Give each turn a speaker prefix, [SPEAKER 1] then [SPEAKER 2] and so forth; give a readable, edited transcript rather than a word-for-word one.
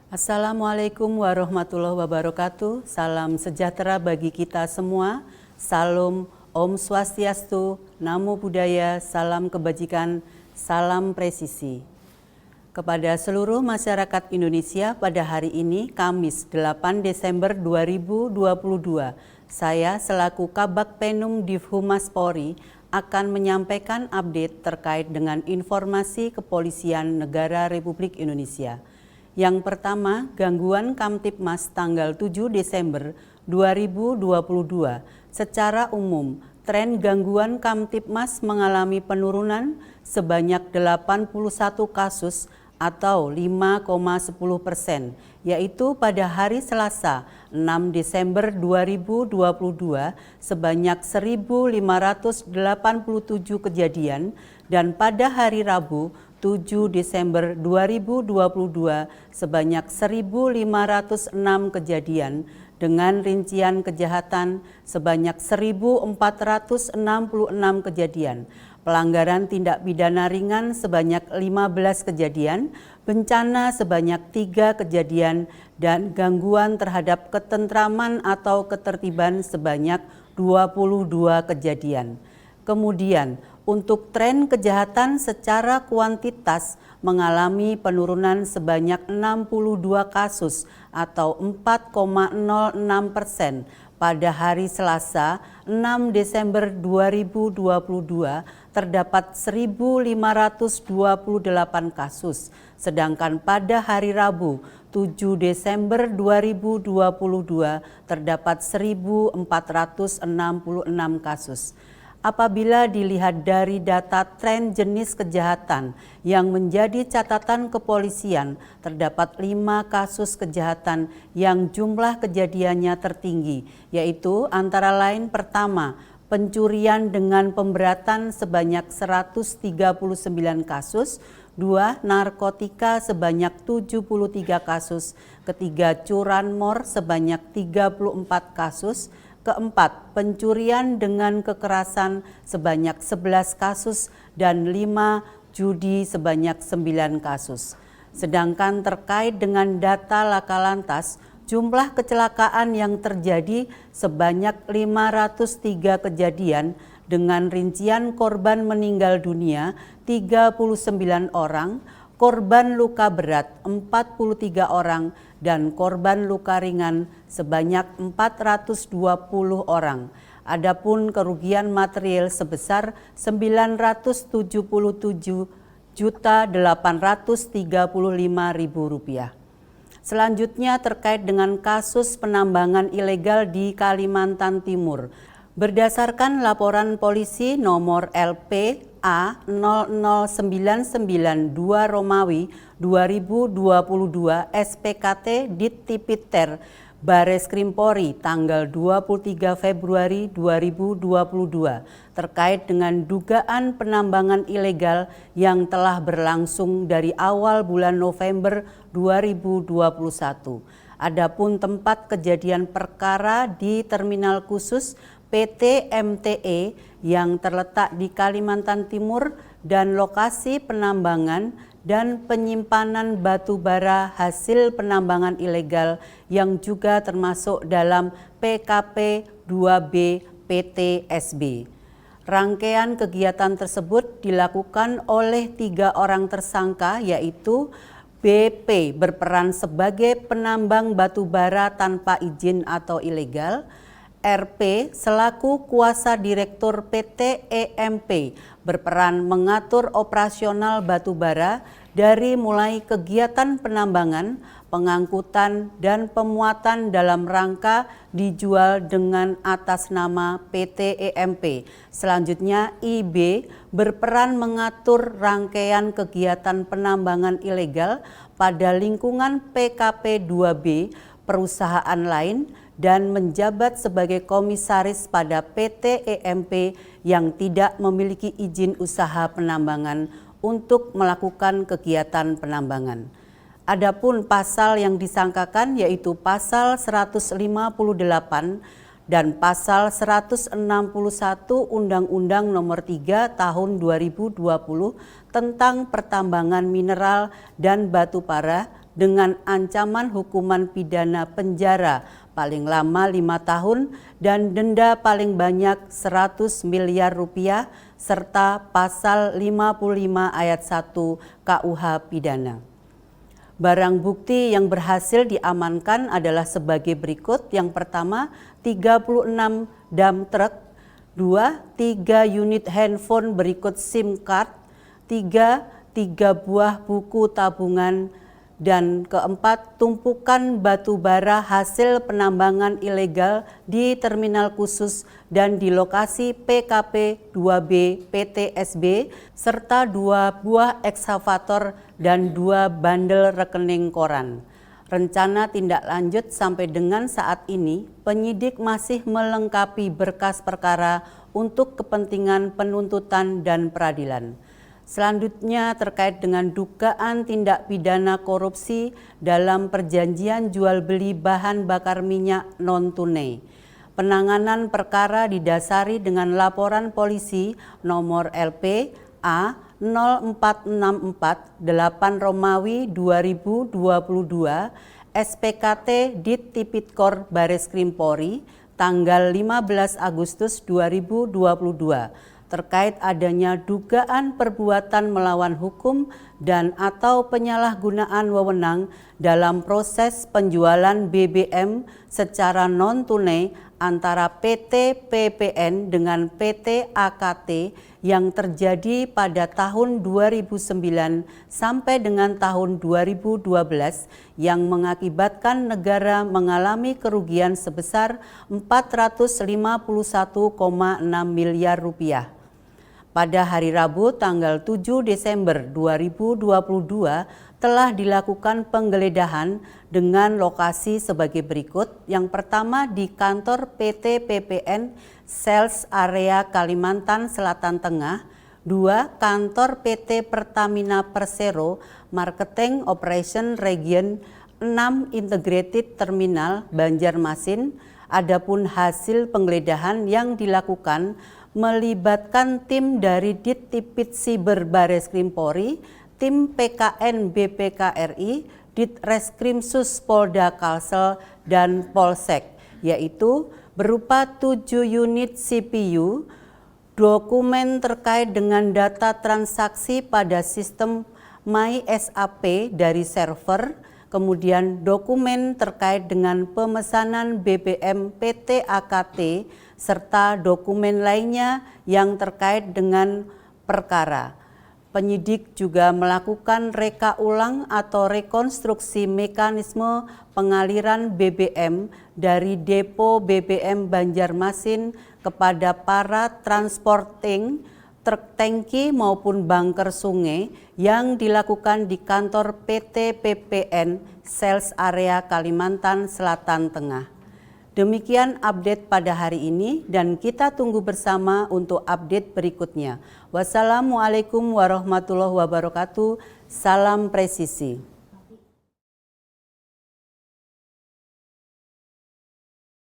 [SPEAKER 1] Assalamualaikum warahmatullahi wabarakatuh. Salam sejahtera bagi kita semua. Salam Om Swastiastu, Namo Buddhaya, salam kebajikan, salam presisi. Kepada seluruh masyarakat Indonesia pada hari ini, Kamis 8 Desember 2022, saya selaku Kabag Penum Divhumas Polri akan menyampaikan update terkait dengan informasi Kepolisian Negara Republik Indonesia. Yang pertama, gangguan Kamtibmas tanggal 7 Desember 2022. Secara umum, tren gangguan Kamtibmas mengalami penurunan sebanyak 81 kasus atau 5,10%, yaitu pada hari Selasa 6 Desember 2022 sebanyak 1.587 kejadian dan pada hari Rabu 7 Desember 2022 sebanyak 1.506 kejadian dengan rincian kejahatan sebanyak 1.466 kejadian. Pelanggaran tindak pidana ringan sebanyak 15 kejadian, bencana sebanyak 3 kejadian, dan gangguan terhadap ketentraman atau ketertiban sebanyak 22 kejadian. Kemudian, untuk tren kejahatan secara kuantitas mengalami penurunan sebanyak 62 kasus atau 4,06%. Pada hari Selasa 6 Desember 2022 terdapat 1.528 kasus, sedangkan pada hari Rabu 7 Desember 2022 terdapat 1.466 kasus. Apabila dilihat dari data tren jenis kejahatan yang menjadi catatan kepolisian, terdapat 5 kasus kejahatan yang jumlah kejadiannya tertinggi, yaitu antara lain pertama, pencurian dengan pemberatan sebanyak 139 kasus, 2. Narkotika sebanyak 73 kasus, ketiga curanmor sebanyak 34 kasus, keempat, pencurian dengan kekerasan sebanyak 11 kasus dan 5 judi sebanyak 9 kasus. Sedangkan terkait dengan data laka lantas, jumlah kecelakaan yang terjadi sebanyak 503 kejadian dengan rincian korban meninggal dunia 39 orang, korban luka berat 43 orang, dan korban luka ringan sebanyak 420 orang. Adapun kerugian material sebesar Rp977.835.000. Selanjutnya terkait dengan kasus penambangan ilegal di Kalimantan Timur. Berdasarkan laporan polisi nomor LPA 00992 Romawi 2022 SPKT Dittipiter Bareskrim Polri tanggal 23 Februari 2022 terkait dengan dugaan penambangan ilegal yang telah berlangsung dari awal bulan November 2021. Adapun tempat kejadian perkara di Terminal Khusus PT MTE yang terletak di Kalimantan Timur dan lokasi penambangan dan penyimpanan batu bara hasil penambangan ilegal yang juga termasuk dalam PKP 2B PT SB. Rangkaian kegiatan tersebut dilakukan oleh 3 orang tersangka, yaitu BP berperan sebagai penambang batu bara tanpa izin atau ilegal, RP selaku kuasa direktur PT EMP berperan mengatur operasional batubara dari mulai kegiatan penambangan, pengangkutan, dan pemuatan dalam rangka dijual dengan atas nama PT EMP. Selanjutnya IB berperan mengatur rangkaian kegiatan penambangan ilegal pada lingkungan PKP 2B perusahaan lain dan menjabat sebagai komisaris pada PT EMP yang tidak memiliki izin usaha penambangan untuk melakukan kegiatan penambangan. Adapun pasal yang disangkakan yaitu pasal 158 dan pasal 161 Undang-Undang Nomor 3 Tahun 2020 tentang pertambangan mineral dan batu bara dengan ancaman hukuman pidana penjara paling lama 5 tahun dan denda paling banyak 100 miliar rupiah serta pasal 55 ayat 1 KUH pidana. Barang bukti yang berhasil diamankan adalah sebagai berikut. Yang pertama, 36 dump truck, 2, 3 unit handphone berikut SIM card, 3 buah buku tabungan, dan keempat, tumpukan batu bara hasil penambangan ilegal di terminal khusus dan di lokasi PKP 2B PT SB, serta 2 buah ekskavator dan 2 bandel rekening koran. Rencana tindak lanjut sampai dengan saat ini, penyidik masih melengkapi berkas perkara untuk kepentingan penuntutan dan peradilan. Selanjutnya terkait dengan dugaan tindak pidana korupsi dalam perjanjian jual beli bahan bakar minyak non-tunai. Penanganan perkara didasari dengan laporan polisi nomor LP A 0464 8 Romawi 2022 SPKT Dit Tipikor Bareskrim Polri tanggal 15 Agustus 2022. Terkait adanya dugaan perbuatan melawan hukum dan atau penyalahgunaan wewenang dalam proses penjualan BBM secara non-tunai antara PT PPN dengan PT AKT yang terjadi pada tahun 2009 sampai dengan tahun 2012 yang mengakibatkan negara mengalami kerugian sebesar 451,6 miliar rupiah. Pada hari Rabu tanggal 7 Desember 2022 telah dilakukan penggeledahan dengan lokasi sebagai berikut. Yang pertama di kantor PT PPN Sales Area Kalimantan Selatan Tengah, 2 kantor PT Pertamina Persero Marketing Operation Region 6 Integrated Terminal Banjarmasin. Adapun hasil penggeledahan yang dilakukan melibatkan tim dari Dittipid Siber Bareskrim Polri, tim PKN BPKRI, Ditreskrimsus Polda Kalsel, dan Polsek, yaitu berupa 7 unit CPU, dokumen terkait dengan data transaksi pada sistem MySAP dari server, kemudian dokumen terkait dengan pemesanan BBM PT AKT, serta dokumen lainnya yang terkait dengan perkara. Penyidik juga melakukan reka ulang atau rekonstruksi mekanisme pengaliran BBM dari depo BBM Banjarmasin kepada para transporting truk tangki maupun bunker sungai yang dilakukan di kantor PT PPN Sales Area Kalimantan Selatan Tengah. Demikian update pada hari ini dan kita tunggu bersama untuk update berikutnya. Wassalamualaikum warahmatullahi wabarakatuh. Salam presisi.